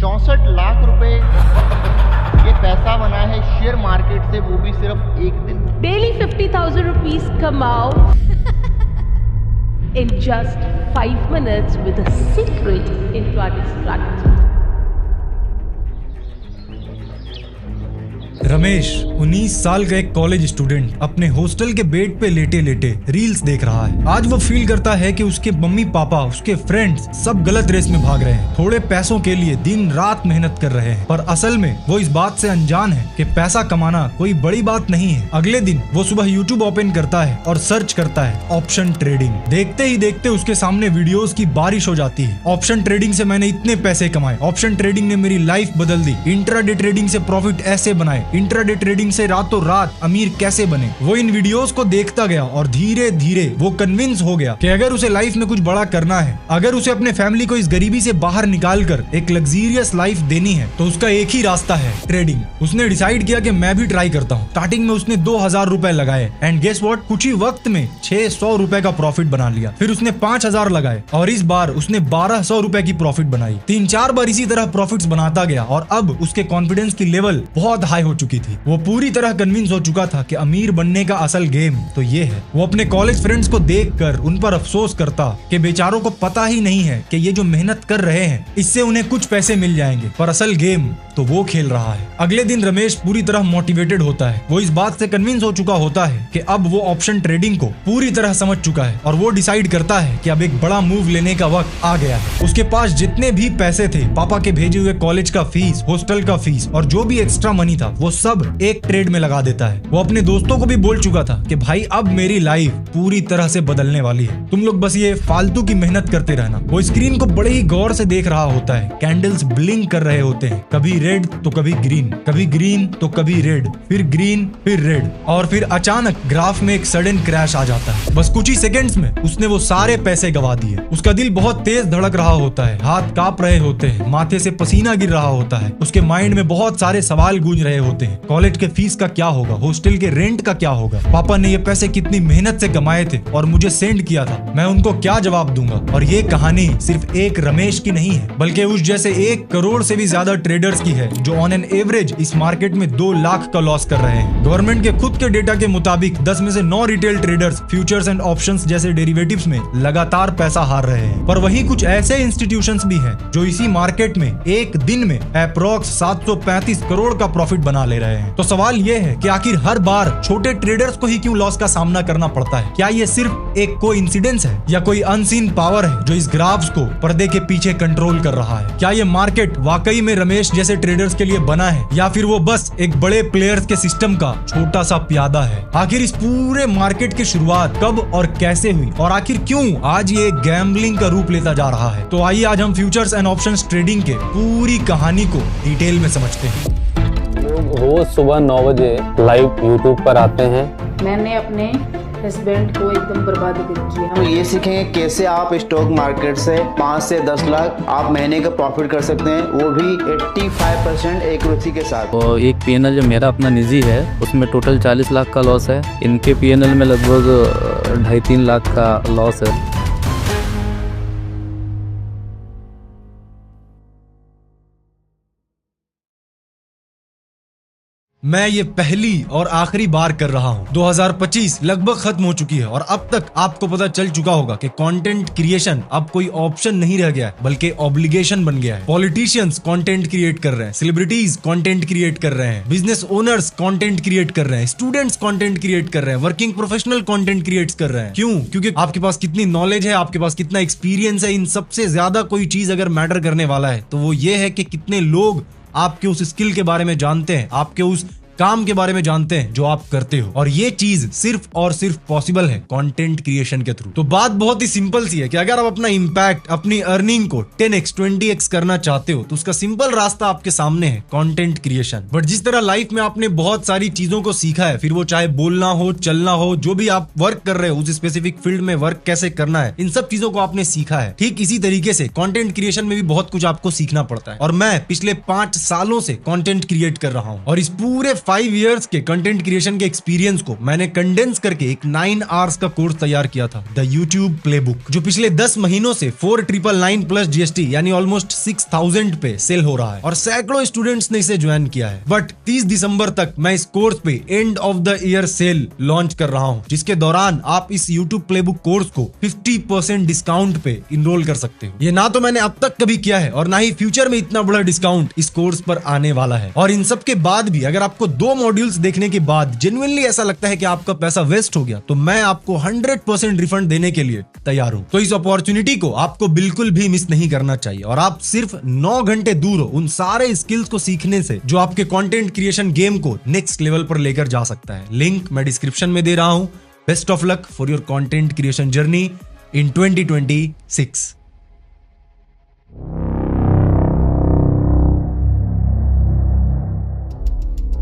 64 लाख रुपए ये पैसा बना है शेयर मार्केट से, वो भी सिर्फ एक दिन। Daily 50,000 rupees कमाओ in just 5 minutes with a secret into our strategy. Ramesh 19 साल का एक कॉलेज स्टूडेंट अपने हॉस्टल के बेड पे लेटे लेटे रील्स देख रहा है। आज वो फील करता है कि उसके मम्मी पापा, उसके फ्रेंड्स सब गलत रेस में भाग रहे हैं, थोड़े पैसों के लिए दिन रात मेहनत कर रहे हैं, पर असल में वो इस बात से अनजान है कि पैसा कमाना कोई बड़ी बात नहीं है। अगले दिन वो सुबह यूट्यूब ओपन करता है और सर्च करता है ऑप्शन ट्रेडिंग। देखते ही देखते उसके सामने वीडियोस की बारिश हो जाती है। ऑप्शन ट्रेडिंग से मैंने इतने पैसे कमाए, ऑप्शन ट्रेडिंग ने मेरी लाइफ बदल दी, इंट्राडे ट्रेडिंग से प्रॉफिट ऐसे बनाए, इंट्राडे ट्रेडिंग से रातों रात अमीर कैसे बने। वो इन वीडियोस को देखता गया और धीरे धीरे वो कन्विंस हो गया कि अगर उसे लाइफ में कुछ बड़ा करना है, अगर उसे अपने फैमिली को इस गरीबी से बाहर निकालकर एक लग्जरियस लाइफ देनी है, तो उसका एक ही रास्ता है, ट्रेडिंग। उसने डिसाइड किया कि मैं भी ट्राई करता हूँ। स्टार्टिंग में उसने 2000 रुपए लगाए एंड गेस व्हाट, कुछ ही वक्त में 600 रुपए का प्रॉफिट बना लिया। फिर उसने 5000 लगाए और इस बार उसने 1200 रुपए की प्रॉफिट बनाई। 3-4 बार इसी तरह प्रॉफिट्स बनाता गया और अब उसके कॉन्फिडेंस की लेवल बहुत हाई हो चुकी थी। वो पूरी तरह कन्विंस हो चुका था कि अमीर बनने का असल गेम तो ये है। वो अपने कॉलेज फ्रेंड्स को देखकर उन पर अफसोस करता कि बेचारों को पता ही नहीं है कि ये जो मेहनत कर रहे हैं इससे उन्हें कुछ पैसे मिल जाएंगे, पर असल गेम तो वो खेल रहा है। अगले दिन रमेश पूरी तरह मोटिवेटेड होता है। वो इस बात से कन्विंस हो चुका होता है कि अब वो ऑप्शन ट्रेडिंग को पूरी तरह समझ चुका है और वो डिसाइड करता है कि अब एक बड़ा मूव लेने का वक्त आ गया है। उसके पास जितने भी पैसे थे, पापा के भेजे हुए कॉलेज का फीस, हॉस्टल का फीस और जो भी एक्स्ट्रा मनी था, वो सब एक ट्रेड में लगा देता है। वो अपने दोस्तों को भी बोल चुका था कि भाई अब मेरी लाइफ पूरी तरह से बदलने वाली है, तुम लोग बस ये फालतू की मेहनत करते रहना। वो स्क्रीन को बड़े ही गौर से देख रहा होता है। कैंडल्स ब्लिंक कर रहे होते हैं, कभी रेड तो कभी ग्रीन, कभी ग्रीन तो कभी रेड, फिर ग्रीन फिर रेड, और फिर अचानक ग्राफ में एक सडन क्रैश आ जाता है। बस कुछ ही सेकंड्स में उसने वो सारे पैसे गवा दिए। उसका दिल बहुत तेज धड़क रहा होता है, हाथ कांप रहे होते हैं, माथे से पसीना गिर रहा होता है। उसके माइंड में बहुत सारे सवाल गूंज रहे होते हैं। कॉलेज के फीस का क्या होगा, हॉस्टल के रेंट का क्या होगा, पापा ने ये पैसे कितनी मेहनत से कमाए थे और मुझे सेंड किया था, मैं उनको क्या जवाब दूंगा। और ये कहानी सिर्फ एक रमेश की नहीं है, बल्कि उस जैसे 1 करोड़ से भी ज्यादा ट्रेडर्स की है जो ऑन एन एवरेज इस मार्केट में 2 लाख का लॉस कर रहे हैं। गवर्नमेंट के खुद के डेटा के मुताबिक 10 में से 9 retail traders futures and options जैसे डेरिवेटिव्स में लगातार पैसा हार रहे हैं। पर वहीं कुछ ऐसे इंस्टीट्यूशंस भी हैं जो इसी मार्केट में एक दिन में अप्रॉक्स 735 करोड़ का प्रॉफिट बना ले रहे हैं। तो सवाल ये है कि आखिर हर बार छोटे ट्रेडर्स को ही क्यों लॉस का सामना करना पड़ता है? क्या ये सिर्फ एक कोइंसिडेंस है या कोई अनसीन पावर है जो इस ग्राफ्स को पर्दे के पीछे कंट्रोल कर रहा है? क्या ये मार्केट वाकई में रमेश जैसे ट्रेडर्स के लिए बना है या फिर वो बस एक बड़े प्लेयर्स के सिस्टम का छोटा सा प्यादा है? आखिर इस पूरे मार्केट की शुरुआत कब और कैसे हुई और आखिर क्यों आज ये गैम्बलिंग का रूप लेता जा रहा है? तो आइए आज हम फ्यूचर्स एंड ऑप्शंस ट्रेडिंग के पूरी कहानी को डिटेल में समझते हैं। लोग रोज सुबह 9 बजे लाइव यूट्यूब पर आते हैं। मैंने अपने हस्बैंड को एकदम बर्बाद कर दिया। हम ये सीखेंगे कैसे आप स्टॉक मार्केट से 5 से 10 लाख आप महीने का प्रॉफिट कर सकते हैं, वो भी 85% एक्यूरेसी के साथ। और एक पीएनएल जो मेरा अपना निजी है उसमें टोटल 40 लाख का लॉस है। इनके पीएनएल में लगभग 2.5-3 लाख का लॉस है। मैं ये पहली और आखिरी बार कर रहा हूँ। 2025 लगभग खत्म हो चुकी है और अब तक आपको पता चल चुका होगा कि कंटेंट क्रिएशन अब कोई ऑप्शन नहीं रह गया है, बल्कि ऑब्लिगेशन बन गया है। पॉलिटिशियंस कंटेंट क्रिएट कर रहे हैं, सेलिब्रिटीज कंटेंट क्रिएट कर रहे हैं, बिजनेस ओनर्स कंटेंट क्रिएट कर रहे हैं, स्टूडेंट्स कंटेंट क्रिएट कर रहे हैं, वर्किंग प्रोफेशनल कंटेंट क्रिएट कर रहे हैं। क्यों? क्योंकि आपके पास कितनी नॉलेज है, आपके पास कितना एक्सपीरियंस है, इन सबसे ज्यादा कोई चीज अगर मैटर करने वाला है तो वो ये है कि कितने लोग आपके उस स्किल के बारे में जानते हैं, आपके उस काम के बारे में जानते हैं जो आप करते हो। और ये चीज सिर्फ और सिर्फ पॉसिबल है कंटेंट क्रिएशन के थ्रू। तो बात बहुत ही सिंपल सी है कि अगर आप अपना इंपैक्ट, अपनी अर्निंग को 10x 20x करना चाहते हो तो उसका सिंपल रास्ता आपके सामने है, कंटेंट क्रिएशन। बट जिस तरह लाइफ में आपने बहुत सारी चीजों को सीखा है, फिर वो चाहे बोलना हो, चलना हो, जो भी आप वर्क कर रहे हो उस स्पेसिफिक फील्ड में वर्क कैसे करना है, इन सब चीजों को आपने सीखा है। ठीक इसी तरीके से कंटेंट क्रिएशन में भी बहुत कुछ आपको सीखना पड़ता है। और मैं पिछले 5 सालों से कंटेंट क्रिएट कर रहा हूँ और इस पूरे 5 इयर्स के कंटेंट क्रिएशन के एक्सपीरियंस को मैंने कंडेंस करके एक 9 आवर्स का कोर्स तैयार किया था, द यूट्यूब प्लेबुक, जो पिछले 10 महीनों से 4999 प्लस GST यानी ऑलमोस्ट 6000 पे सेल हो रहा है और सैकड़ों स्टूडेंट्स ने इसे ज्वाइन किया है। बट 30 दिसंबर तक मैं इस कोर्स पे end of the year cell launch कर रहा हूं, जिसके दौरान आप इस यूट्यूब प्लेबुक कोर्स को 50% डिस्काउंट पे इनरोल कर सकते हो। ये ना तो मैंने अब तक कभी किया है और ना ही फ्यूचर में इतना बड़ा डिस्काउंट इस कोर्स पर आने वाला है। और इन सब के बाद भी अगर आपको 2 मॉड्यूल्स देखने के बाद जेन्युइनली ऐसा लगता है कि आपका पैसा वेस्ट हो गया, तो मैं आपको 100% रिफंड देने के लिए तैयार हूं। तो इस अपॉर्चुनिटी को आपको बिल्कुल भी मिस नहीं करना चाहिए और आप सिर्फ 9 घंटे दूर हो उन सारे स्किल्स को सीखने से जो आपके कंटेंट क्रिएशन गेम को नेक्स्ट लेवल पर लेकर जा सकता है। लिंक मैं डिस्क्रिप्शन में दे रहा हूं। Best of luck for your content creation journey in 2026।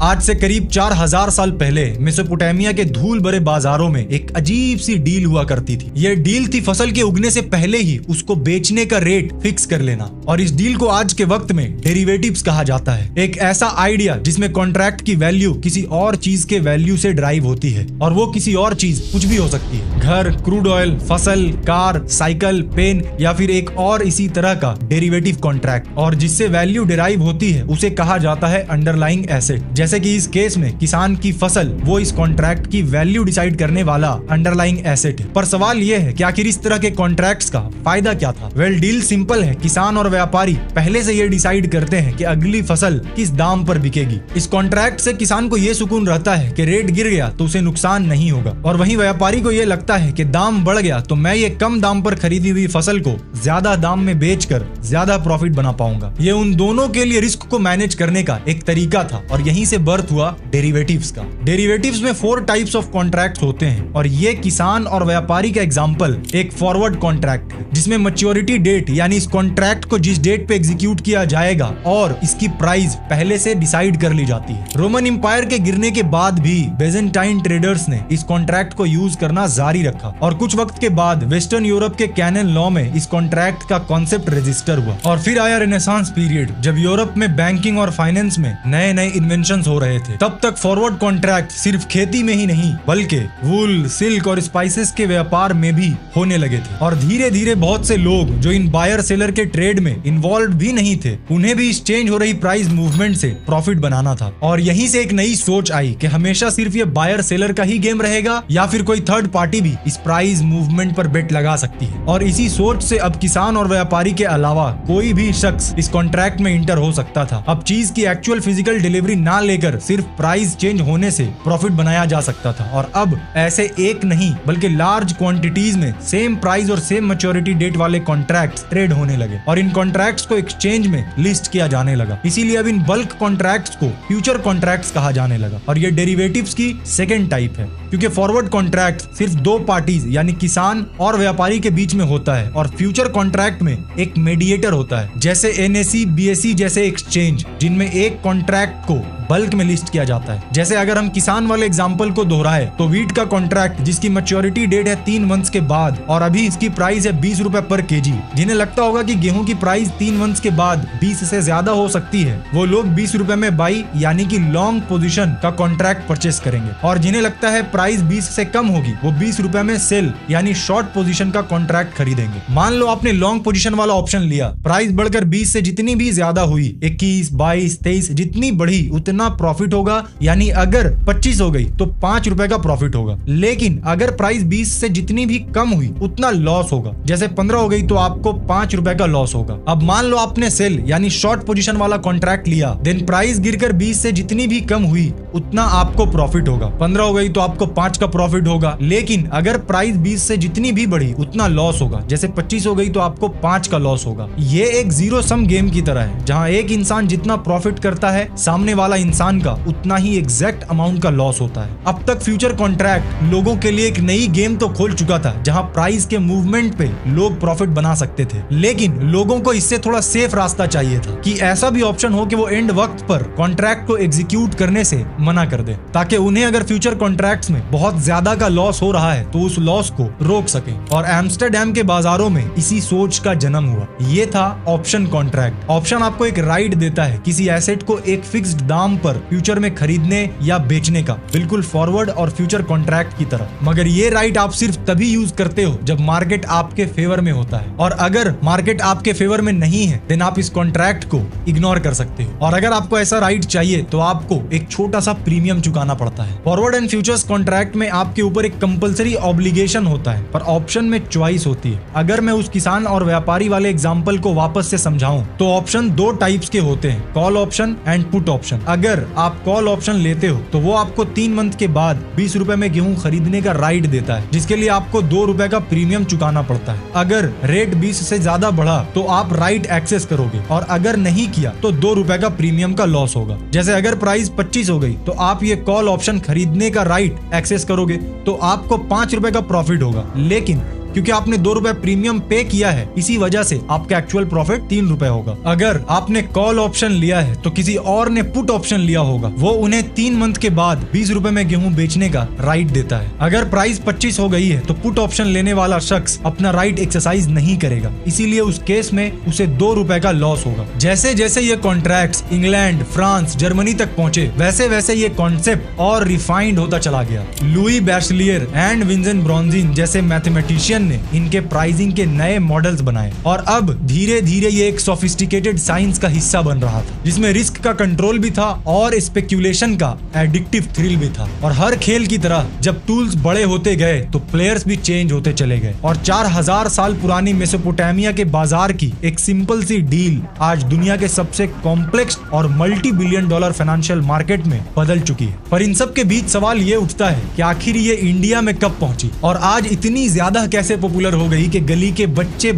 आज से करीब 4000 साल पहले मेसोपोटामिया के धूल भरे बाजारों में एक अजीब सी डील हुआ करती थी। यह डील थी फसल के उगने से पहले ही उसको बेचने का रेट फिक्स कर लेना, और इस डील को आज के वक्त में डेरिवेटिव्स कहा जाता है। एक ऐसा आइडिया जिसमें कॉन्ट्रैक्ट की वैल्यू किसी और चीज के वैल्यू से ड्राइव होती है, और वो किसी और चीज कुछ भी हो सकती है, घर, क्रूड ऑयल, फसल, कार, साइकिल, पेन या फिर एक और इसी तरह का डेरिवेटिव कॉन्ट्रैक्ट। और जिससे वैल्यू डिराइव होती है उसे कहा जाता है अंडरलाइंग एसेट। जैसे कि इस केस में किसान की फसल वो इस कॉन्ट्रैक्ट की वैल्यू डिसाइड करने वाला अंडरलाइंग एसेट है। पर सवाल यह है कि आखिर इस तरह के कॉन्ट्रैक्ट्स का फायदा क्या था? वेल, डील सिंपल है। किसान और व्यापारी पहले से ये डिसाइड करते हैं कि अगली फसल किस दाम पर बिकेगी। इस कॉन्ट्रैक्ट से किसान को ये सुकून रहता है कि रेट गिर गया तो उसे नुकसान नहीं होगा, और वहीं व्यापारी को ये लगता है कि दाम बढ़ गया तो मैं ये कम दाम पर खरीदी हुई फसल को ज्यादा दाम में बेचकर ज्यादा प्रॉफिट बना पाऊंगा। ये उन दोनों के लिए रिस्क को मैनेज करने का एक तरीका था, और यहीं से बर्थ हुआ डेरिवेटिव्स का। डेरिवेटिव्स में 4 टाइप्स ऑफ कॉन्ट्रैक्ट्स होते हैं, और ये किसान और व्यापारी का एग्जांपल एक फॉरवर्ड कॉन्ट्रैक्ट है, जिसमें मैच्योरिटी डेट यानी इस कॉन्ट्रैक्ट को जिस डेट पे एग्जीक्यूट किया जाएगा और इसकी प्राइस पहले से डिसाइड कर ली जाती है। रोमन एम्पायर के गिरने के बाद भी बेजेंटाइन ट्रेडर्स ने इस कॉन्ट्रैक्ट को यूज करना जारी रखा, और कुछ वक्त के बाद वेस्टर्न यूरोप के कैनन लॉ में इस कॉन्ट्रैक्ट का कॉन्सेप्ट रजिस्टर हुआ। और फिर आया रेनेसांस पीरियड, जब यूरोप में बैंकिंग और फाइनेंस में नए नए इन्वेंशंस हो रहे थे। तब तक फॉरवर्ड कॉन्ट्रैक्ट सिर्फ खेती में ही नहीं बल्कि वूल, सिल्क और स्पाइसेस के व्यापार में भी होने लगे थे। और धीरे धीरे बहुत से लोग जो इन बायर सेलर के ट्रेड में इन्वॉल्व भी नहीं थे, उन्हें भी इस चेंज हो रही प्राइस मूवमेंट से प्रॉफिट बनाना था। और यहीं से एक नई सोच आई कि हमेशा सिर्फ ये बायर सेलर का ही गेम रहेगा या फिर कोई थर्ड पार्टी भी इस प्राइस मूवमेंट पर बेट लगा सकती है। और इसी सोच से अब किसान और व्यापारी के अलावा कोई भी शख्स इस कॉन्ट्रैक्ट में इंटर हो सकता था। अब चीज की एक्चुअल फिजिकल डिलीवरी ना लेकर सिर्फ प्राइस चेंज होने से प्रॉफिट बनाया जा सकता था। और अब ऐसे एक नहीं बल्कि लार्ज क्वांटिटीज में सेम प्राइस और सेम मैच्योरिटी डेट वाले कॉन्ट्रैक्ट्स ट्रेड होने लगे, और इन कॉन्ट्रैक्ट्स को एक्सचेंज में लिस्ट किया जाने लगा। इसीलिए अब इन बल्क कॉन्ट्रैक्ट्स को फ्यूचर कॉन्ट्रैक्ट्स कहा जाने लगा। और ये डेरिवेटिव्स की सेकंड टाइप है, क्योंकि फॉरवर्ड कॉन्ट्रैक्ट सिर्फ 2 पार्टीज यानी किसान और व्यापारी के बीच में होता है, और फ्यूचर कॉन्ट्रैक्ट में एक मीडिएटर होता है, जैसे NSE, BSE जैसे एक्सचेंज, जिनमें एक कॉन्ट्रैक्ट को बल्क में लिस्ट किया जाता है। जैसे अगर हम किसान वाले एग्जांपल को दोहराए तो वीट का कॉन्ट्रैक्ट जिसकी मैच्योरिटी डेट है 3 मंथ्स के बाद, और अभी इसकी प्राइस है 20 रुपए पर केजी। जिन्हें लगता होगा कि गेहूं की प्राइस 3 मंथ्स के बाद 20 से ज्यादा हो सकती है, वो लोग 20 रुपए में बाई यानी कि लॉन्ग पोजीशन का कॉन्ट्रैक्ट परचेस करेंगे। और जिन्हें लगता है प्राइस 20 से कम होगी, वो 20 रुपए में सेल यानी शॉर्ट पोजीशन का कॉन्ट्रैक्ट खरीदेंगे। मान लो आपने लॉन्ग पोजीशन वाला ऑप्शन लिया, प्राइस बढ़कर 20 से जितनी भी ज्यादा हुई, 21, 22, 23 जितनी बढ़ी उतना प्रॉफिट होगा, यानी अगर 25 हो गई तो 5 रुपए का प्रॉफिट होगा। लेकिन अगर प्राइस 20 से जितनी भी कम हुई उतना लॉस होगा। जैसे 15 हो गई तो आपको 5 रुपए का लॉस होगा। अब मान लो आपने सेल यानी शॉर्ट पोजीशन वाला कॉन्ट्रैक्ट लिया, देन प्राइस गिरकर 20 से जितनी भी कम हुई उतना आपको प्रॉफिट होगा। 15 हो गई तो आपको 5 का प्रॉफिट होगा। लेकिन अगर प्राइस 20 से जितनी भी बढ़ी उतना लॉस होगा। जैसे 25 हो गई तो आपको 5 का लॉस होगा। ये एक जीरो सम गेम की तरह है, जहां एक इंसान जितना प्रॉफिट करता है, सामने वाला इंसान का उतना ही एग्जैक्ट अमाउंट का लॉस होता है। अब तक फ्यूचर कॉन्ट्रैक्ट लोगों के लिए एक नई गेम तो खोल चुका था, जहां प्राइस के मूवमेंट पे लोग प्रॉफिट बना सकते थे, लेकिन लोगों को इससे थोड़ा सेफ रास्ता चाहिए था कि ऐसा भी ऑप्शन हो कि वो एंड वक्त पर कॉन्ट्रैक्ट को एग्जीक्यूट करने से मना कर दें, ताकि उन्हें अगर फ्यूचर कॉन्ट्रैक्ट्स में बहुत ज्यादा का लॉस हो रहा है तो उस लॉस को रोक सकें। और एम्स्टरडैम के बाजारों में इसी सोच का जन्म हुआ। ये था ऑप्शन कॉन्ट्रैक्ट। ऑप्शन आपको एक राइट देता है किसी एसेट को एक फिक्स्ड दाम पर फ्यूचर में खरीदने या बेचने का, बिल्कुल फॉरवर्ड और फ्यूचर कॉन्ट्रैक्ट की तरह। मगर ये राइट आप सिर्फ तभी यूज करते हो जब मार्केट आपके फेवर में होता है, और अगर मार्केट आपके फेवर में नहीं है देन आप इस कॉन्ट्रैक्ट को इग्नोर कर सकते हो। और अगर आपको ऐसा राइट चाहिए तो आपको एक छोटा सा प्रीमियम चुकाना पड़ता है। फॉरवर्ड एंड फ्यूचर्स कॉन्ट्रैक्ट में आपके ऊपर एक कंपलसरी ऑब्लिगेशन होता है, पर ऑप्शन में चॉइस होती है। अगर मैं उस किसान और व्यापारी वाले एग्जांपल को वापस से समझाऊं तो ऑप्शन दो टाइप्स के होते हैं, call option and put option. अगर आप कॉल ऑप्शन लेते हो तो वो आपको 3 मंथ के बाद 20 रुपए में गेहूं खरीदने का राइट देता है, जिसके लिए आपको 2 रुपए का प्रीमियम चुकाना पड़ता है। अगर रेट 20 से ज्यादा बढ़ा तो आप राइट एक्सेस करोगे, और अगर नहीं किया तो 2 रुपए का प्रीमियम का लॉस होगा। जैसे अगर प्राइस 25 हो गई तो आप ये कॉल ऑप्शन खरीदने का राइट एक्सेस करोगे तो आपको 5 रुपए का प्रॉफिट होगा, लेकिन क्योंकि आपने 2 रुपए प्रीमियम पे किया है इसी वजह से आपका एक्चुअल प्रॉफिट 3 रुपए होगा। अगर आपने कॉल ऑप्शन लिया है तो किसी और ने पुट ऑप्शन लिया होगा, वो उन्हें 3 मंथ के बाद 20 रुपए में गेहूं बेचने का राइट देता है। अगर प्राइस 25 हो गई है तो पुट ऑप्शन लेने वाला शख्स अपना राइट एक्सरसाइज नहीं करेगा, इसीलिए उस केस में उसे 2 रुपए का लॉस होगा। जैसे जैसे ये कॉन्ट्रैक्ट्स इंग्लैंड, फ्रांस, जर्मनी तक पहुंचे वैसे वैसे ये कॉन्सेप्ट और रिफाइंड होता चला गया। लुई बैचलियर एंड विंसेंट ब्रॉन्जिन जैसे मैथमेटिशियन ने इनके प्राइसिंग के नए मॉडल्स बनाए, और अब धीरे धीरे ये एक सोफिस्टिकेटेड साइंस का हिस्सा बन रहा था, जिसमें रिस्क का कंट्रोल भी था और स्पेक्यूलेशन का एडिक्टिव थ्रिल भी था। और हर खेल की तरह जब टूल्स बड़े होते गए तो प्लेयर्स भी चेंज होते चले गए, और 4000 साल पुरानी मेसोपोटामिया के बाजार की एक सिंपल सी डील आज दुनिया के सबसे कॉम्प्लेक्स और multi billion dollar financial market में बदल चुकी है। पर इन सब के बीच सवाल ये उठता है कि आखिर ये इंडिया में कब पहुंची और आज इतनी ज्यादा कैसे पॉपुलर हो गई कि गली के बच्चे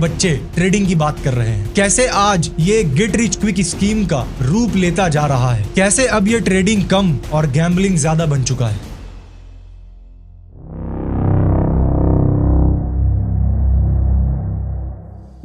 ट्रेडिंग की बात कर रहे हैं। कैसे आज ये गेट रिच क्विक स्कीम का रूप लेता जा रहा है, कैसे अब ये ट्रेडिंग कम और गैम्बलिंग ज्यादा बन चुका है।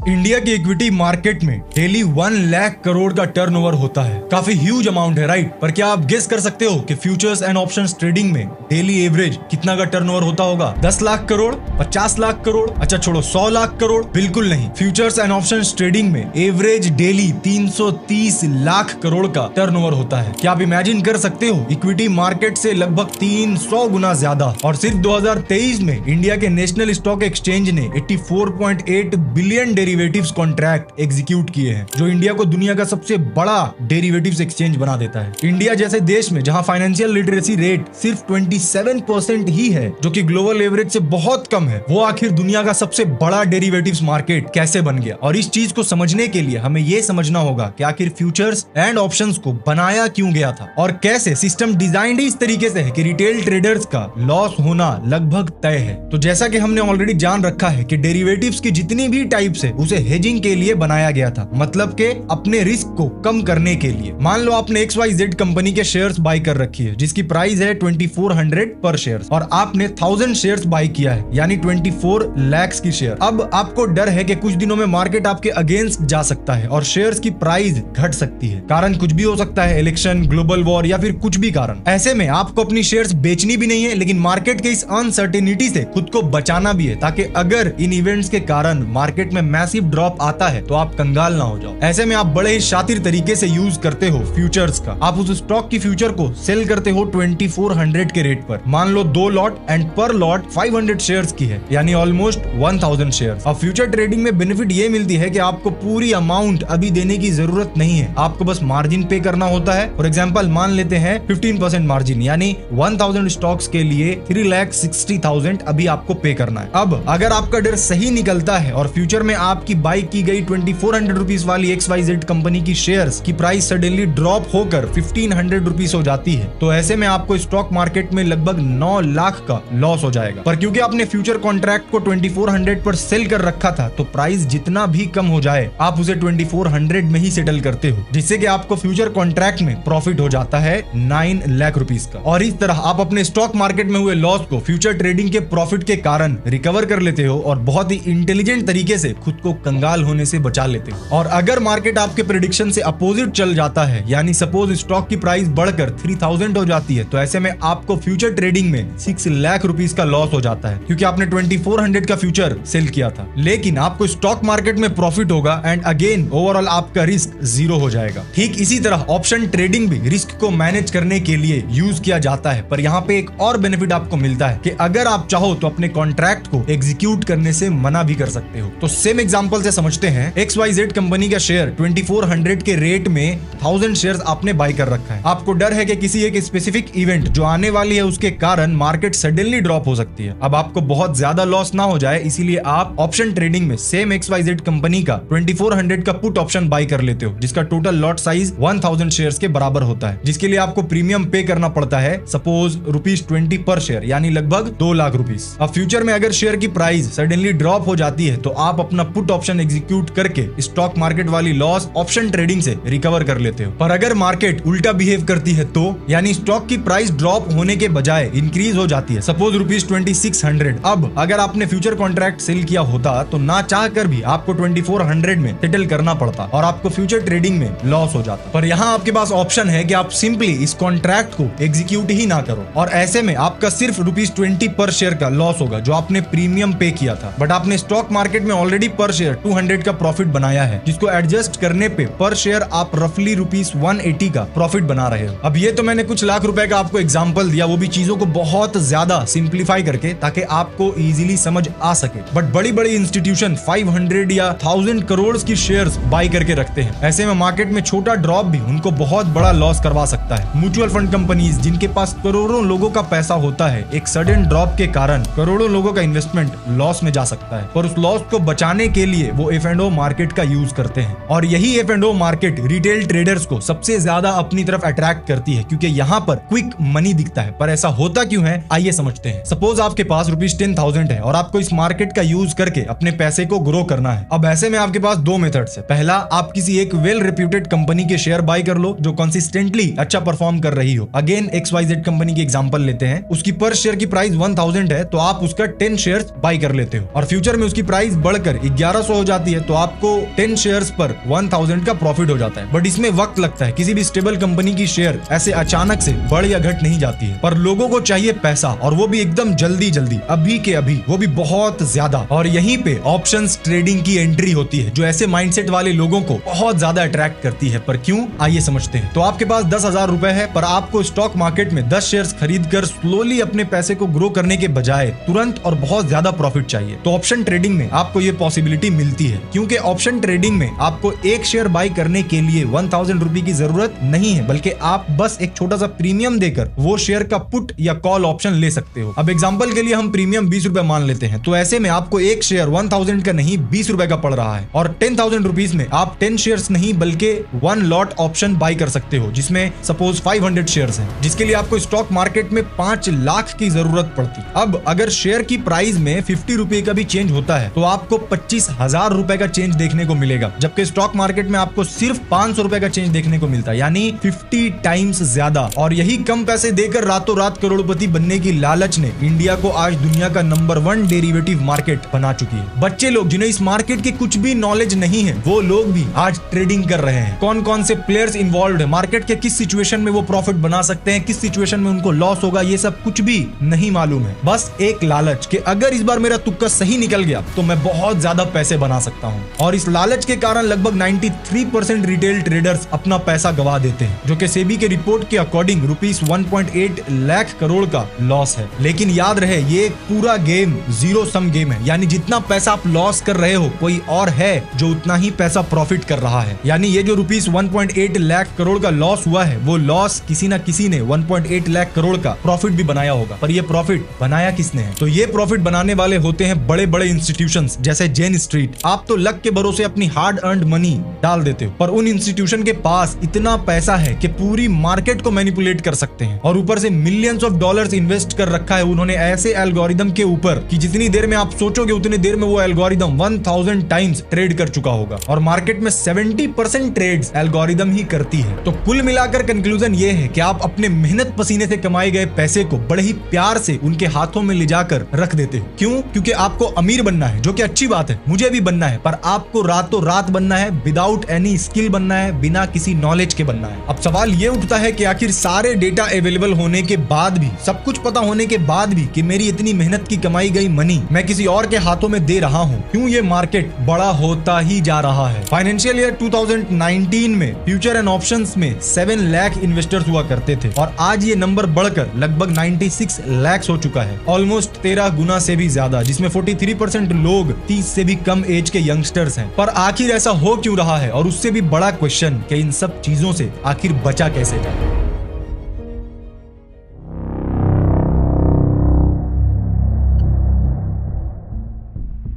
इंडिया की इक्विटी मार्केट में डेली 1 लाख करोड़ का टर्नओवर होता है। काफी ह्यूज अमाउंट है, राइट? पर क्या आप गेस कर सकते हो कि फ्यूचर्स एंड ऑप्शंस ट्रेडिंग में डेली एवरेज कितना का टर्नओवर होता होगा? 10 लाख करोड़, 50 लाख करोड़, अच्छा छोड़ो 100 लाख करोड़? बिल्कुल नहीं। फ्यूचर्स एंड ऑप्शंस ट्रेडिंग में एवरेज डेली 330 लाख करोड़ का टर्नओवर होता है। क्या आप इमेजिन कर सकते हो? इक्विटी मार्केट से लगभग 300 गुना ज्यादा। और सिर्फ 2023 में इंडिया के नेशनल स्टॉक एक्सचेंज ने 84.8 बिलियन डेरिवेटिव्स कॉन्ट्रैक्ट एग्जीक्यूट किए हैं, जो इंडिया को दुनिया का सबसे बड़ा डेरिवेटिव्स एक्सचेंज बना देता है। इंडिया जैसे देश में जहां फाइनेंशियल लिटरेसी रेट सिर्फ 27% ही है, जो कि ग्लोबल एवरेज से बहुत कम है, वो आखिर दुनिया का सबसे बड़ा डेरिवेटिव्स मार्केट कैसे बन गया? और इस चीज को समझने के लिए हमें ये समझना होगा कि आखिर फ्यूचर्स एंड ऑप्शंस को बनाया क्यों गया था, और कैसे सिस्टम डिजाइंड इस तरीके से है कि रिटेल ट्रेडर्स का लॉस होना लगभग तय है। तो जैसा कि हमने ऑलरेडी जान रखा है कि डेरिवेटिव्स की जितनी भी टाइप्स है उसे हेजिंग के लिए बनाया गया था, मतलब के अपने रिस्क को कम करने के लिए। मान लो आपने XYZ कंपनी के शेयर्स बाय कर रखी है, जिसकी प्राइस है 2400 पर शेयर, और आपने 1000 शेयर्स बाय किया है, यानी 24 लाख की शेयर। अब आपको डर है कि कुछ दिनों में मार्केट आपके अगेंस्ट जा सकता है और शेयर्स की प्राइस घट सकती है। कारण कुछ भी हो सकता है, इलेक्शन, ग्लोबल वॉर या फिर कुछ भी कारण। ऐसे में आपको अपनी शेयर्स बेचनी भी नहीं है, लेकिन मार्केट के इस अनसर्टेनिटी से खुद को बचाना भी है, ताकि अगर इन इवेंट्स के कारण मार्केट में मैसिव ड्रॉप आता है तो आप कंगाल ना हो जाओ। ऐसे में आप बड़े ही शातिर तरीके से यूज करते हो फ्यूचर्स का। आप उस स्टॉक की फ्यूचर को सेल करते हो 2400 के रेट पर। मान लो 2 लॉट एंड पर लॉट 500 शेयर्स की है, यानी ऑलमोस्ट 1000 शेयर्स। अब फ्यूचर ट्रेडिंग में बेनिफिट ये मिलती है कि आपको पूरी अमाउंट अभी देने की जरूरत नहीं है, आपको बस मार्जिन पे करना होता है। फॉर एग्जाम्पल मान लेते हैं 15% मार्जिन, यानी 1000 स्टॉक्स के लिए 3,60,000 अभी आपको पे करना है। अब अगर आपका डर सही निकलता है और फ्यूचर में आपकी बाई की गई 2400 रुपीज वाली XYZ कंपनी की शेयर्स की प्राइस सडनली ड्रॉप होकर 1500 रुपीज हो जाती है, तो ऐसे में आपको स्टॉक मार्केट में लगभग 9 लाख का लॉस हो जाएगा। पर क्योंकि आपने फ्यूचर कॉन्ट्रैक्ट को 2400 पर सेल कर रखा था, तो प्राइस जितना भी कम हो जाए आप उसे 2400 में ही सेटल करते हो, जिससे कि आपको फ्यूचर कॉन्ट्रैक्ट में प्रॉफिट हो जाता है 9 लाख रुपीज का। और इस तरह आप अपने स्टॉक मार्केट में हुए लॉस को फ्यूचर ट्रेडिंग के प्रॉफिट के कारण रिकवर कर लेते हो और बहुत ही इंटेलिजेंट तरीके से खुद को कंगाल होने से बचा लेते हो। और अगर मार्केट आपके प्रेडिक्शन से अपोजिट चल जाता है, यानी सपोज स्टॉक की प्राइस बढ़कर 3000 हो जाती है, तो ऐसे में आपको फ्यूचर ट्रेडिंग में 6 लाख रुपीस का लॉस हो जाता है, क्योंकि आपने 2400 का फ्यूचर सेल किया था। लेकिन आपको स्टॉक मार्केट में प्रॉफिट होगा एंड अगेन ओवरऑल आपका रिस्क 0 हो जाएगा। ठीक इसी तरह ऑप्शन ट्रेडिंग भी रिस्क को मैनेज करने के लिए यूज किया जाता है, पर यहाँ पे एक और बेनिफिट आपको मिलता है कि अगर आप चाहो तो अपने कॉन्ट्रैक्ट को एग्जीक्यूट करने से मना भी कर सकते हो। तो सेम एग्जांपल से समझते हैं, XYZ कंपनी का शेयर 2400 के रेट में 1000 शेयर्स आपने बाय कर रखा है। आपको डर है कि किसी एक स्पेसिफिक इवेंट जो आने वाली है उसके कारण मार्केट सडनली ड्रॉप हो सकती है। अब आपको बहुत ज्यादा लॉस ना हो जाए, इसीलिए आप ऑप्शन ट्रेडिंग में सेम XYZ कंपनी का 2400 का पुट ऑप्शन बाय कर लेते हो, जिसका टोटल लॉट साइज 1000 शेयर्स के बराबर होता है, जिसके लिए आपको प्रीमियम पे करना पड़ता है सपोज ₹20 पर शेयर, यानी लगभग 2 लाख रुपीस। अब फ्यूचर में अगर शेयर की प्राइस सडनली ड्रॉप हो जाती है तो आप अपना पुट ऑप्शन एग्जीक्यूट करके स्टॉक मार्केट वाली लॉस ऑप्शन ट्रेडिंग से रिकवर कर लेते हो। पर अगर मार्केट उल्टा बिहेव करती है तो, यानी स्टॉक की प्राइस ड्रॉप होने के बजाय इंक्रीज हो जाती है, सपोज ₹2600। अब अगर आपने फ्यूचर कॉन्ट्रैक्ट सेल किया होता तो ना चाह कर भी आपको 2400 में सेटल करना पड़ता और आपको फ्यूचर ट्रेडिंग में लॉस हो जाता। पर यहाँ आपके पास ऑप्शन है कि आप सिंपली इस कॉन्ट्रैक्ट को एग्जीक्यूट ही ना करो, और ऐसे में आपका सिर्फ ₹20 पर शेयर का लॉस होगा जो आपने प्रीमियम पे किया था। बट आपने स्टॉक मार्केट में ऑलरेडी पर शेयर 200 का प्रॉफिट बनाया है, जिसको एडजस्ट करने पे पर शेयर आप रफली ₹180 का प्रॉफिट बना रहे हो। अब ये तो मैंने कुछ लाख रुपए का आपको एग्जांपल दिया, वो भी चीजों को बहुत ज्यादा सिंप्लीफाई करके, ताकि आपको इजीली समझ आ सके। बट बड़ी बड़ी इंस्टीट्यूशन 500 या 1000 करोड़ की शेयर्स बाय करके रखते हैं। ऐसे में मार्केट में छोटा ड्रॉप भी उनको बहुत बड़ा लॉस करवा सकता है। म्यूचुअल फंड कंपनीज जिनके पास करोड़ों लोगों का पैसा होता है, एक सडन ड्रॉप के कारण करोड़ों लोगों का इन्वेस्टमेंट लॉस में जा सकता है, पर उस लॉस को बचाने के लिए वो F&O मार्केट का यूज करते हैं। और यही F&O मार्केट रिटेल ट्रेडर्स को सबसे ज्यादा अपनी तरफ अट्रैक्ट करती है, क्योंकि यहाँ पर क्विक मनी दिखता है। पर ऐसा होता क्यों है, आइए समझते हैं। सपोज आपके पास ₹10,000 है और आपको इस मार्केट का यूज करके अपने पैसे को ग्रो करना है। अब ऐसे में आपके पास 2 मेथड्स है। पहला, आप किसी एक वेल रेप्यूटेड कंपनी के शेयर बाय कर लो जो कंसिस्टेंटली अच्छा परफॉर्म कर रही हो। अगेन XYZ कंपनी की एग्जांपल लेते हैं, उसकी पर शेयर की प्राइस 1000 है तो आप उसका 10 शेयर्स बाय कर लेते हो, और फ्यूचर में उसकी प्राइस बढ़कर 1100 हो जाती है तो आपको 10 शेयर्स पर 1000 का प्रॉफिट हो जाता है। बट इसमें वक्त लगता है, किसी भी स्टेबल कंपनी की शेयर ऐसे अचानक से बढ़ या घट नहीं जाती है। पर लोगों को चाहिए पैसा, और वो भी एकदम जल्दी जल्दी, अभी के अभी, वो भी बहुत ज्यादा। और यहीं पे ऑप्शंस ट्रेडिंग की एंट्री होती है, जो ऐसे माइंडसेट वाले लोगों को बहुत ज्यादा अट्रैक्ट करती है। पर क्यों, आइए समझते हैं। तो आपके पास 10,000 रुपए है, पर आपको स्टॉक मार्केट में 10 शेयर्स खरीद कर स्लोली अपने पैसे को ग्रो करने के बजाय तुरंत और बहुत ज्यादा प्रॉफिट चाहिए। तो ऑप्शन ट्रेडिंग में आपको ये पॉसिबिलिटी मिलती है, क्योंकि ऑप्शन ट्रेडिंग में आपको एक शेयर बाय करने के लिए 1000 रुपए की जरूरत नहीं है, बल्कि आप बस एक छोटा सा प्रीमियम देकर वो शेयर का पुट या कॉल ऑप्शन ले सकते हो। अब एग्जांपल के लिए हम प्रीमियम 20 रुपए मान लेते हैं, तो ऐसे में आपको एक शेयर 1000 का नहीं 20 रुपए का पड़ रहा है, और 10,000 रुपीज में आप 10 शेयर्स नहीं बल्कि 1 लॉट ऑप्शन बाय कर सकते हो, जिसमें सपोज 500 शेयर्स हैं, जिसके लिए आपको स्टॉक मार्केट में 5 लाख की जरूरत पड़ती। अब अगर शेयर की प्राइस में 50 रुपए का भी चेंज होता है तो आपको 25,000 रुपए का चेंज देखने को मिलेगा, जबकि स्टॉक मार्केट में आपको सिर्फ 500 रुपए का चेंज देखने को मिलता है, यानी 50 टाइम्स ज्यादा। और यही कम पैसे देकर रातों रात करोड़पति बनने की लालच ने इंडिया को आज दुनिया का नंबर 1 डेरिवेटिव मार्केट बना चुकी है। बच्चे लोग जिन्हें इस मार्केट की कुछ भी नॉलेज नहीं है, वो लोग भी आज ट्रेडिंग कर रहे हैं। कौन कौन से प्लेयर्स इन्वॉल्व है, मार्केट के किस सिचुएशन में वो प्रॉफिट बना सकते हैं, किस सिचुएशन में उनको लॉस होगा, ये सब कुछ भी नहीं मालूम है। बस एक लालच कि अगर इस बार मेरा तुक्का सही निकल गया तो मैं बहुत ज्यादा पैसे बना सकता हूँ। और इस लालच के कारण लगभग 93% रिटेल ट्रेडर्स अपना पैसा गवा देते हैं, जो कि सेबी के रिपोर्ट के अकॉर्डिंग ₹1.8 लाख करोड़ का लॉस है। लेकिन याद रहे, ये एक पूरा गेम जीरो सम गेम है, यानी जितना पैसा आप लॉस कर रहे हो कोई और है जो उतना ही पैसा प्रॉफिट कर रहा है। यानी ये जो ₹1.8 लाख करोड़ का लॉस हुआ है, वो लॉस किसी ना किसी ने 1.8 लाख करोड़ का प्रॉफिट भी बनाया होगा। पर ये प्रॉफिट बनाया किसने है? तो ये प्रॉफिट बनाने वाले होते हैं बड़े बड़े इंस्टीट्यूशंस जैसे जेन स्ट्रीट। आप तो लक के भरोसे अपनी हार्ड अर्न्ड मनी डाल देते हो, पर उन इंस्टीट्यूशन के पास इतना पैसा है कि पूरी मार्केट को मैनिपुलेट कर सकते हैं, और ऊपर से मिलियंस ऑफ डॉलर्स इन्वेस्ट कर रखा है उन्होंने ऐसे एल्गोरिदम के ऊपर कि जितनी देर में आप सोचोगे उतनी देर में वो एल्गोरिदम 1000 टाइम्स ट्रेड कर चुका होगा, और मार्केट में 70% ट्रेड्स एल्गोरिदम ही करती है। तो कुल मिलाकर कंक्लूजन ये है कि आप अपने मेहनत पसीने से कमाए गए पैसे को बड़े ही प्यार से उनके हाथों में ले जाकर रख देते हो। क्यों? क्योंकि आपको अमीर बनना है, जो कि अच्छी बात है, मुझे भी भी बनना है, पर आपको रातों रात बनना है, विदाउट एनी स्किल बनना है, बिना किसी नॉलेज के बनना है। अब सवाल ये उठता है कि आखिर सारे डेटा अवेलेबल होने के बाद भी, सब कुछ पता होने के बाद भी, कि मेरी इतनी मेहनत की कमाई गई मनी मैं किसी और के हाथों में दे रहा हूँ, क्यों ये मार्केट बड़ा होता ही जा रहा है। फाइनेंशियल ईयर 2019 में फ्यूचर एंड ऑप्शंस में 7 लाख इन्वेस्टर्स हुआ करते थे और आज ये नंबर बढ़कर लगभग 96 लाख हो चुका है, ऑलमोस्ट 13 गुना से भी ज्यादा, जिसमें 43% लोग 30 से भी कम एज के यंगस्टर्स हैं। पर आखिर ऐसा हो क्यों रहा है, और उससे भी बड़ा क्वेश्चन कि इन सब चीजों से आखिर बचा कैसे जाए।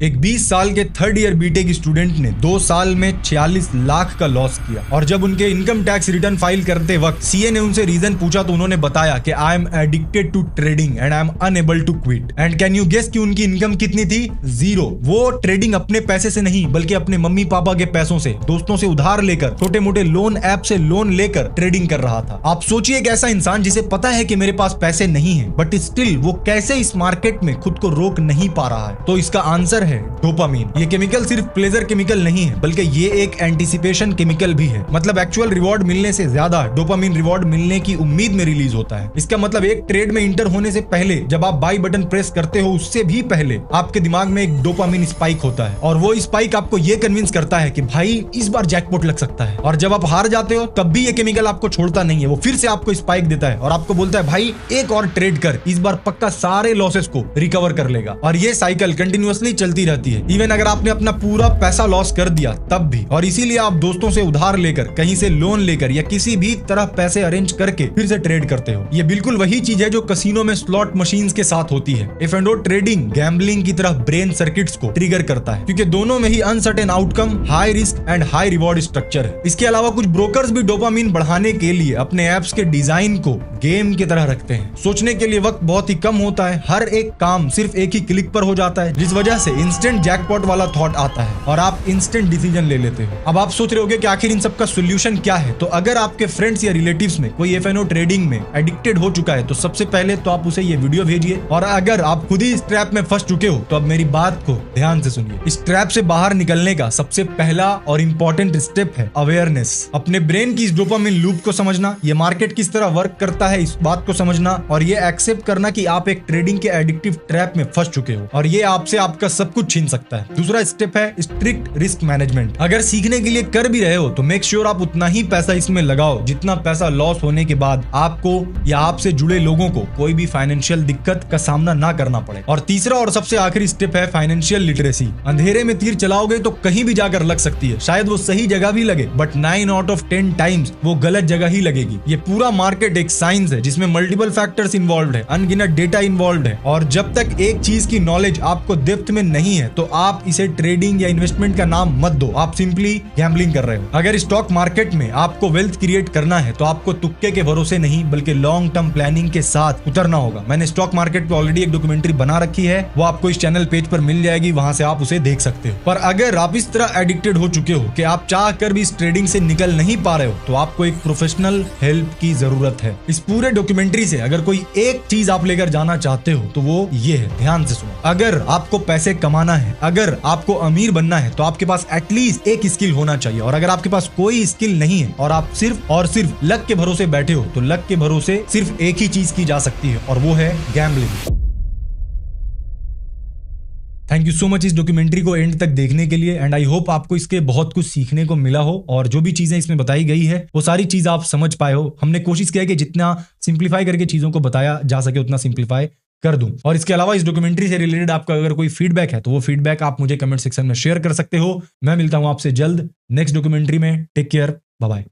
एक 20 साल के थर्ड ईयर बीटेक स्टूडेंट ने 2 साल में 46 लाख का लॉस किया, और जब उनके इनकम टैक्स रिटर्न फाइल करते वक्त सीए ने उनसे रीजन पूछा तो उन्होंने बताया कि I am addicted to trading and I am unable to quit. And can you guess कि उनकी इनकम कितनी थी? 0। वो ट्रेडिंग अपने पैसे से नहीं बल्कि अपने मम्मी पापा के पैसों से, दोस्तों से उधार लेकर, छोटे मोटे लोन ऐप से लोन लेकर ट्रेडिंग कर रहा था। आप सोचिए एक ऐसा इंसान जिसे पता है कि मेरे पास पैसे नहीं है, बट स्टिल वो कैसे इस मार्केट में खुद को रोक नहीं पा रहा है। तो इसका आंसर है डोपामीन। ये केमिकल सिर्फ प्लेजर केमिकल नहीं है, बल्कि ये एक एंटीसिपेशन केमिकल भी है। मतलब एक्चुअल रिवॉर्ड मिलने से ज्यादा डोपामीन रिवॉर्ड मिलने की उम्मीद में रिलीज होता है। इसका मतलब एक ट्रेड में इंटर होने से पहले जब आप बाई बटन प्रेस करते हो, उससे भी पहले आपके दिमाग में एक डोपामीन स्पाइक होता है, और वो स्पाइक आपको ये कन्विंस करता है कि भाई इस बार जैकपॉट लग सकता है। और जब आप हार जाते हो तब भी ये केमिकल आपको छोड़ता नहीं है, वो फिर से आपको स्पाइक देता है और आपको बोलता है भाई एक और ट्रेड कर, इस बार पक्का सारे लॉसेस को रिकवर कर लेगा। और ये साइकिल कंटिन्यूअसली चलती रहती है, इवन अगर आपने अपना पूरा पैसा लॉस कर दिया तब भी। और इसीलिए आप दोस्तों से उधार लेकर, कहीं से लोन लेकर या किसी भी तरह पैसे अरेंज करके फिर से ट्रेड करते हो। ये बिल्कुल वही चीज है जो कसिनो में स्लॉट मशीन्स के साथ होती है। इफ एंड ट्रेडिंग गैम्बलिंग की तरह ब्रेन सर्किट्स को ट्रिगर करता है, क्योंकि दोनों में ही uncertain outcome, high risk and high reward structure है। इसके अलावा कुछ ब्रोकर्स भी डोपामीन बढ़ाने के लिए अपने एप्स के डिजाइन को गेम की तरह रखते हैं। सोचने के लिए वक्त बहुत ही कम होता है, हर एक काम सिर्फ एक ही क्लिक पर हो जाता है, जिस वजह से इंस्टेंट जैकपॉट वाला थॉट आता है और आप इंस्टेंट डिसीजन ले लेते हो। अब आप सोच रहे होंगे कि आखिर इन सब का सोल्यूशन क्या है। तो अगर आपके फ्रेंड्स या रिलेटिव्स में कोई एफएनओ ट्रेडिंग में एडिक्टेड हो चुका है तो सबसे पहले तो आप उसे ये वीडियो भेजिए, और अगर आप खुद ही इस ट्रैप में फंस चुके हो तो अब मेरी बात को ध्यान से सुनिए। इस ट्रैप से बाहर निकलने का सबसे पहला और इंपॉर्टेंट स्टेप है अवेयरनेस। अपने ब्रेन की इस डोपामिन लूप को समझना, ये मार्केट किस तरह वर्क करता है इस बात को समझना, और ये एक्सेप्ट करना कि आप एक ट्रेडिंग के एडिक्टिव ट्रैप में फंस चुके हो और ये आपसे आपका सब कुछ छीन सकता है। दूसरा स्टेप है स्ट्रिक्ट रिस्क मैनेजमेंट। अगर सीखने के लिए कर भी रहे हो तो मेक श्योर आप उतना ही पैसा इसमें लगाओ जितना पैसा लॉस होने के बाद आपको या आपसे जुड़े लोगों को कोई भी फाइनेंशियल दिक्कत का सामना ना करना पड़े। और तीसरा और सबसे आखिरी स्टेप है फाइनेंशियल लिटरेसी। अंधेरे में तीर चलाओगे तो कहीं भी जाकर लग सकती है, शायद वो सही जगह भी लगे, बट 9 आउट ऑफ 10 टाइम्स वो गलत जगह ही लगेगी। ये पूरा मार्केट एक साइंस है जिसमें मल्टीपल फैक्टर्स इन्वॉल्व है, अनगिनत डेटा इन्वॉल्व है, और जब तक एक चीज की नॉलेज आपको डेप्थ में नहीं है तो आप इसे ट्रेडिंग या इन्वेस्टमेंट का नाम मत दो, आप सिंपली गैम्बलिंग कर रहे हो। अगर स्टॉक मार्केट में आपको वेल्थ क्रिएट करना है तो आपको तुक्के के भरोसे नहीं बल्कि लॉन्ग टर्म प्लानिंग के साथ उतरना होगा। मैंने स्टॉक मार्केट पे ऑलरेडी एक डॉक्यूमेंट्री बना रखी है, वो आपको इस चैनल पेज पर मिल जाएगी, वहां से आप उसे देख सकते हो। पर अगर आप इस तरह एडिक्टेड हो चुके हो कि आप चाह कर भी इस ट्रेडिंग से निकल नहीं पा रहे हो तो आपको एक प्रोफेशनल हेल्प की जरूरत है। इस पूरे डॉक्यूमेंट्री से अगर कोई एक चीज आप लेकर जाना चाहते हो तो वो ये है, ध्यान से सुनो। अगर आपको पैसे कमाना है, अगर आपको अमीर बनना है तो आपके पास एटलीस्ट एक स्किल होना चाहिए, और अगर आपके पास कोई स्किल नहीं है और आप सिर्फ और सिर्फ लक के भरोसे बैठे हो तो लक के भरोसे सिर्फ एक ही चीज की जा सकती है और वो है gambling. Thank you so much इस डॉक्यूमेंट्री को एंड तक देखने के लिए, एंड आई होप आपको इसके बहुत कुछ सीखने को मिला हो और जो भी चीजें इसमें बताई गई है वो सारी चीज आप समझ पाए हो। हमने कोशिश किया कि जितना सिंप्लीफाई करके चीजों को बताया जा सके उतना सिंप्लीफाई कर दूं। और इसके अलावा इस डॉक्यूमेंट्री से रिलेटेड आपका अगर कोई फीडबैक है तो वो फीडबैक आप मुझे कमेंट सेक्शन में शेयर कर सकते हो। मैं मिलता हूं आपसे जल्द नेक्स्ट डॉक्यूमेंट्री में। Take care, bye bye.